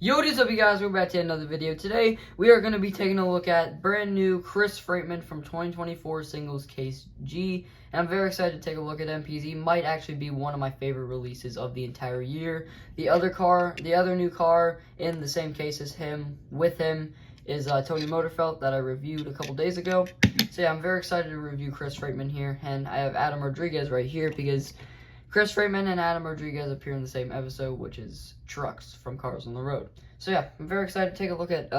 Yo, what is up, you guys? We're back to another video. Today, we are going to be taking a look at brand new Chris Freightman from 2024 Singles Case G. And I'm very excited to take a look at him because he might actually be one of my favorite releases of the entire year. The other new car in the same case as him, with him, is Tony Motorfelt that I reviewed a couple days ago. So yeah, I'm very excited to review Chris Freightman here. And I have Adam Rodriguez right here because Chris Freightman and Adam Rodriguez appear in the same episode, which is Trucks from Cars on the Road. So yeah, I'm very excited to take a look at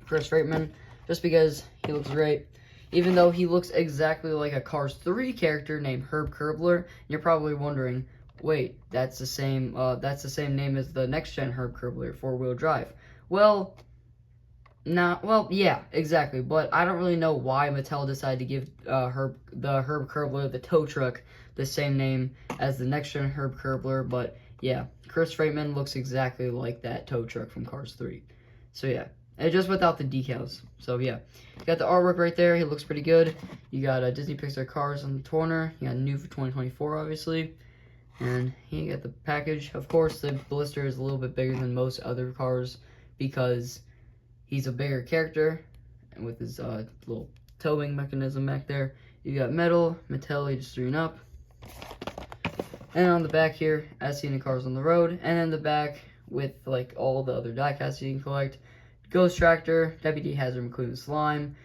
Chris Freightman, just because he looks great. Even though he looks exactly like a Cars 3 character named Herb Kerbler, you're probably wondering, wait, that's the same name as the next-gen Herb Kerbler, four-wheel drive. Well, yeah, exactly. But I don't really know why Mattel decided to give Herb Kerbler, the tow truck, the same name as the next gen Herb Kerbler. But yeah, Chris Freightman looks exactly like that tow truck from Cars 3. So yeah, and just without the decals. So yeah, you got the artwork right there. He looks pretty good. You got Disney Pixar Cars on the corner. You got new for 2024, obviously. And you got the package. Of course, the blister is a little bit bigger than most other cars because he's a bigger character, and with his little towing mechanism back there. You got metal, Mattel Age 3 and up. And on the back here, as seen in Cars on the Road. And in the back, with like all the other diecasts you can collect, Ghost Tractor, Deputy Hazard McQueen Slime,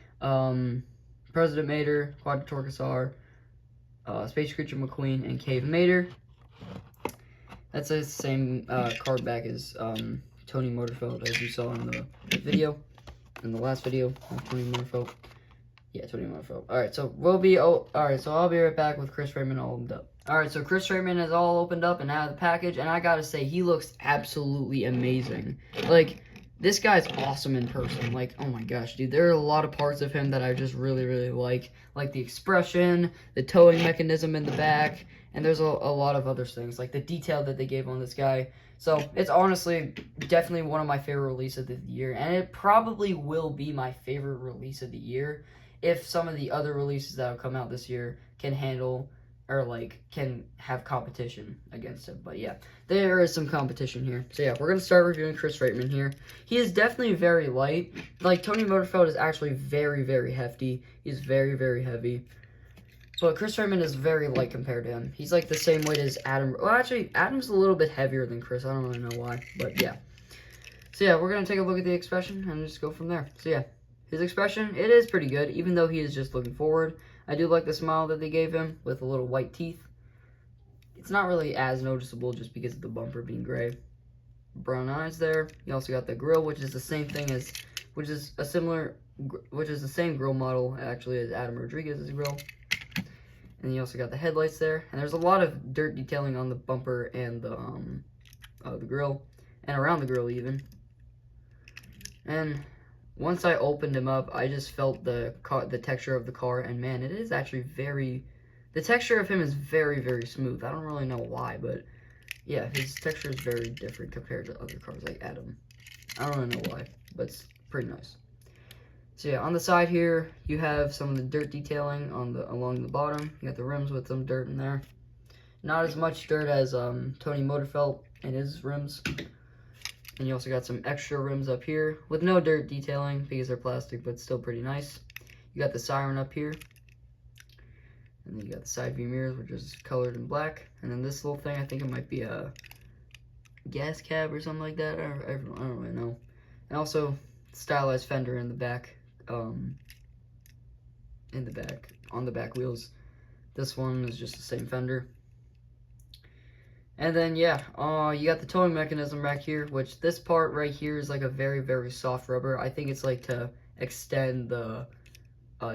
President Mater, Quadratorcusar, Space Creature McQueen, and Cave Mater. That's the same card back as Tony Motorfelt, as you saw in the video, in the last video of Tony Motorfelt. Yeah, Tony Motorfelt. Alright, so I'll be right back with Chris Freightman all opened up. Alright, so Chris Freightman is all opened up and out of the package, and I gotta say, he looks absolutely amazing. Like, this guy's awesome in person. Like, oh my gosh, dude, there are a lot of parts of him that I just really like the expression, the towing mechanism in the back, and there's a lot of other things, like the detail that they gave on this guy. So, it's honestly definitely one of my favorite releases of the year, and it probably will be my favorite release of the year if some of the other releases that have come out this year can handle, or like, can have competition against him. But yeah, there is some competition here. So yeah, we're going to start reviewing Chris Freightman here. He is definitely very light. Like, Tony Motorfelt is actually very hefty. He's very heavy. But Chris Freightman is very light compared to him. He's like the same weight as Adam. Well, actually, Adam's a little bit heavier than Chris. I don't really know why, but yeah. So yeah, we're going to take a look at the expression and just go from there. So yeah, his expression, it is pretty good, even though he is just looking forward. I do like the smile that they gave him with the little white teeth. It's not really as noticeable just because of the bumper being gray. Brown eyes there. You also got the grill, which is the same thing as, which is the same grill model actually as Adam Rodriguez's grill. And you also got the headlights there. And there's a lot of dirt detailing on the bumper and the grill, and around the grill even. And once I opened him up, I just felt the texture of the car, and man, it is actually the texture of him is very smooth. I don't really know why, but yeah, his texture is very different compared to other cars like Adam. I don't really know why, but it's pretty nice. So yeah, on the side here, you have some of the dirt detailing along the bottom. You got the rims with some dirt in there. Not as much dirt as Tony Motorfelt and his rims. And you also got some extra rims up here with no dirt detailing because they're plastic, but still pretty nice. You got the siren up here. And then you got the side view mirrors, which is colored in black. And then this little thing, I think it might be a gas cab or something like that. I don't really know. And also, stylized fender in the back. On the back wheels. This one is just the same fender. And then, yeah, you got the towing mechanism right here, which this part right here is like a very soft rubber. I think it's like to extend the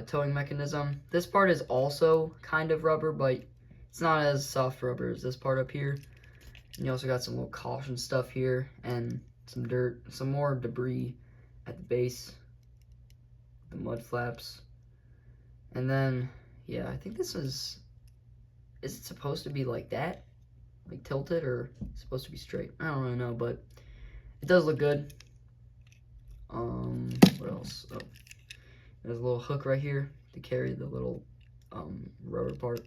towing mechanism. This part is also kind of rubber, but it's not as soft rubber as this part up here. And you also got some little caution stuff here, and some dirt, some more debris at the base, the mud flaps. And then, yeah, I think this is it supposed to be like that? Like tilted, or supposed to be straight? I don't really know, but it does look good. What else? Oh, there's a little hook right here to carry the little rubber part.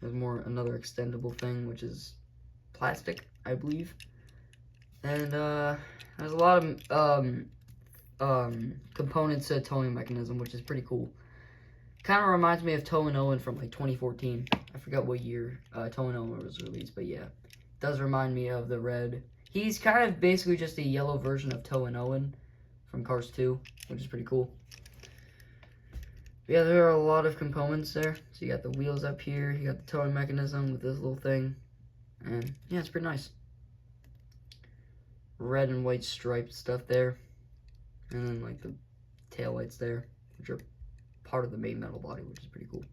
There's another extendable thing, which is plastic, I believe. And There's a lot of components to a towing mechanism, which is pretty cool. Kind of reminds me of Toe and Owen from like 2014. I forgot what year Toe and Owen was released, but yeah, it does remind me of the red. He's kind of basically just a yellow version of Toe and Owen from Cars 2, which is pretty cool. But yeah, there are a lot of components there. So you got the wheels up here, you got the towing mechanism with this little thing, and yeah, it's pretty nice. Red and white striped stuff there, and then like the tail lights there, which are part of the main metal body, which is pretty cool.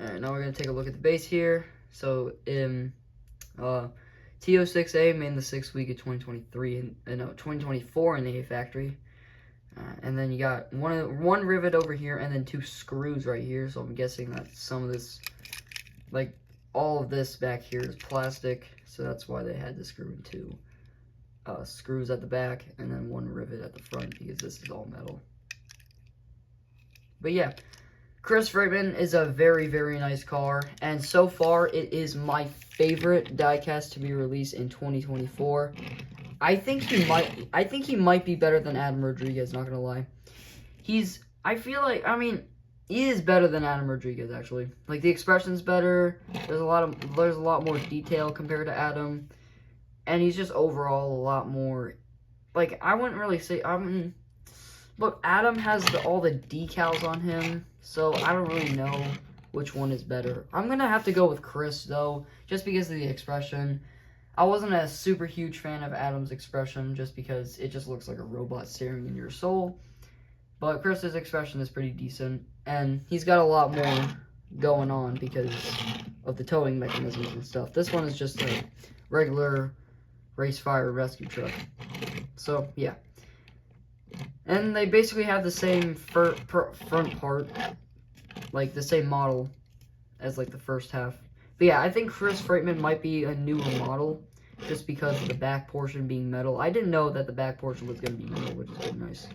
Alright, now we're going to take a look at the base here. So in TO6A made in the 6th week of 2023, no, 2024 in the A factory. And then you got one rivet over here and then 2 screws right here. So I'm guessing that some of this, like all of this back here is plastic. So that's why they had to screw in 2 screws at the back and then 1 rivet at the front, because this is all metal. But yeah, Chris Freightman is a very, very nice car, and so far it is my favorite diecast to be released in 2024. I think he might be better than Adam Rodriguez, not gonna lie. He is better than Adam Rodriguez, actually. Like, the expression's better, there's a lot more detail compared to Adam, and he's just overall a lot more, like, I wouldn't really say, look, Adam has all the decals on him, so I don't really know which one is better. I'm going to have to go with Chris, though, just because of the expression. I wasn't a super huge fan of Adam's expression, just because it just looks like a robot staring in your soul. But Chris's expression is pretty decent, and he's got a lot more going on because of the towing mechanisms and stuff. This one is just a regular race fire rescue truck. So, yeah. And they basically have the same front part, like the same model as like the first half. But yeah, I think Chris Freightman might be a newer model just because of the back portion being metal. I didn't know that the back portion was going to be metal, which is pretty nice.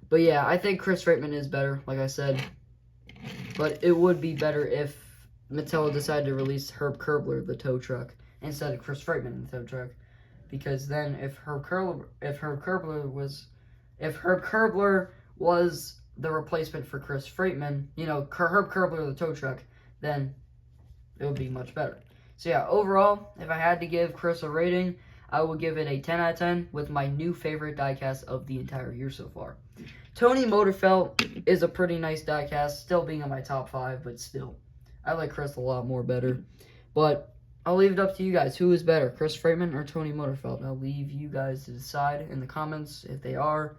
But yeah, I think Chris Freightman is better, like I said. But it would be better if Mattel decided to release Herb Kerbler, the tow truck, instead of Chris Freightman, the tow truck. Because then if Herb Kerbler was the replacement for Chris Freightman, you know, Herb Kerbler, the tow truck, then it would be much better. So yeah, overall, if I had to give Chris a rating, I would give it a 10 out of 10 with my new favorite diecast of the entire year so far. Tony Motorfelt is a pretty nice diecast, still being in my top 5, but still, I like Chris a lot more better. But I'll leave it up to you guys. Who is better, Chris Freightman or Tony Motorfelt? I'll leave you guys to decide in the comments if they are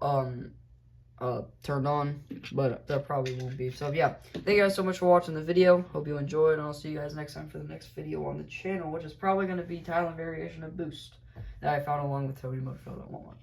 turned on, but that probably won't be. So yeah, thank you guys so much for watching the video. Hope you enjoyed, and I'll see you guys next time for the next video on the channel, which is probably going to be Thailand variation of Boost that I found along with Tony Motorfelt at Walmart.